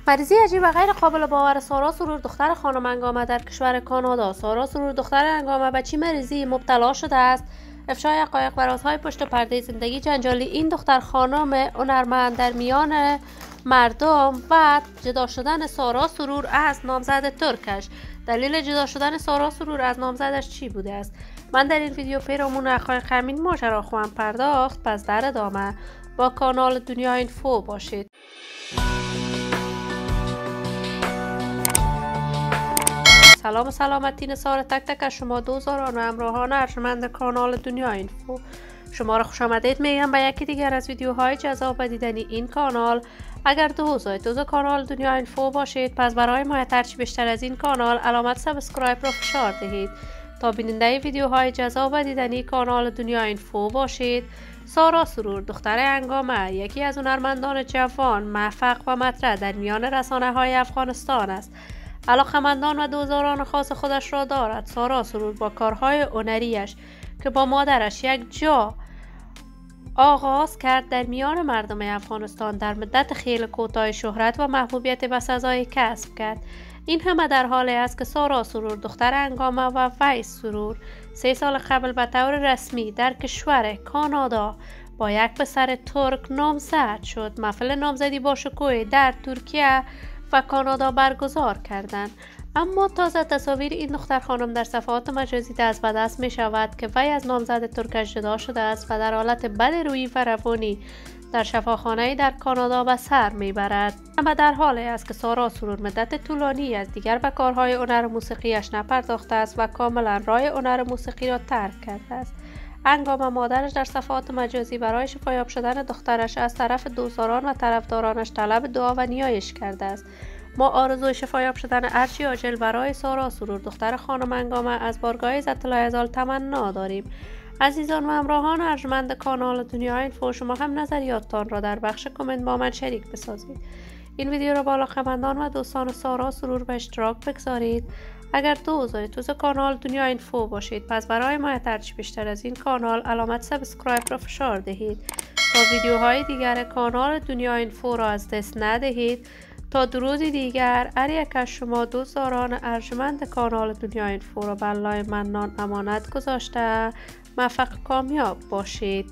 مریضی عجیب و غیر قابل باور سارا سرور دختر خانم انگامه در کشور کانادا. سارا سرور دختر انگامه به چی مریضی مبتلا شده است؟ افشای حقایق و رازهای پشت پرده زندگی جنجالی این دختر خانم هنرمند در میان مردم و جدا شدن سارا سرور از نامزد ترکش. دلیل جدا شدن سارا سرور از نامزدش چی بوده است؟ من در این ویدیو پیرامون حقایق همین ماجرا خواهم پرداخت. پس در ادامه با کانال دنیا اینفو باشید. سلام و سلامتی نثار تک تک از شما دوزاران و همراهان ارجمند کانال دنیا اینفو. شما را خوش آمدید میگم به یکی دیگر از ویدیوهای جذاب و دیدنی این کانال. اگر دوز کانال دنیا اینفو باشید، پس برای حمایت هرچی بیشتر از این کانال علامت سابسکرایب را فشار دهید تا بیننده ویدیوهای جذاب و دیدنی کانال دنیا اینفو باشید. سارا سرور دختر انگامه یکی از هنرمندان جوان موفق و مطرح در میان رسانه‌های افغانستان است. علاقه‌مندان و دوزاران خاص خودش را دارد. سارا سرور با کارهای هنریش که با مادرش یک جا آغاز کرد در میان مردم افغانستان در مدت خیلی کوتاه شهرت و محبوبیت بسزایی کسب کرد. این همه در حالی است که سارا سرور دختر انگامه و ویس سرور 3 سال قبل به طور رسمی در کشور کانادا با یک پسر ترک نامزد شد. محفل نامزدی با شکوه در ترکیه و کانادا برگزار کردند. اما تازه تصاویر این دختر خانم در صفحات مجازی دست به دست می شود که وی از نامزد ترکش جدا شده است و در حالت بد روحی و روانی در شفاخانه‌ای در کانادا به سر می برد. اما در حالی است که سارا سرور مدت طولانی از دیگر به کارهای هنر موسیقیش نپرداخته است و کاملا راه هنر موسیقی را ترک کرده است. انگامه مادرش در صفحات مجازی برای شفایاب شدن دخترش از طرف دوستداران و طرفدارانش طلب دعا و نیایش کرده است. ما آرزوی شفایاب شدن هرچی عاجل برای سارا سرور دختر خانم انگامه از بارگاه عزت العزال تمنا داریم. عزیزان و همراهان ارجمند کانال دنیا اینفو، شما هم نظریاتتان را در بخش کامنت با من شریک بسازید. این ویدیو را با علاقه‌مندان و دوستان سارا سرور به اشتراک بگذارید. اگر دوست کانال دنیا اینفو باشید، پس برای حمایت هرچی بیشتر از این کانال علامت سابسکرایب را فشار دهید تا ویدیوهای دیگر کانال دنیا اینفو را از دست ندهید. تا درودی دیگر، هر یک از شما دوستداران ارجمند کانال دنیا اینفو را به الله منان امانت گذاشته موفق کامیاب باشید.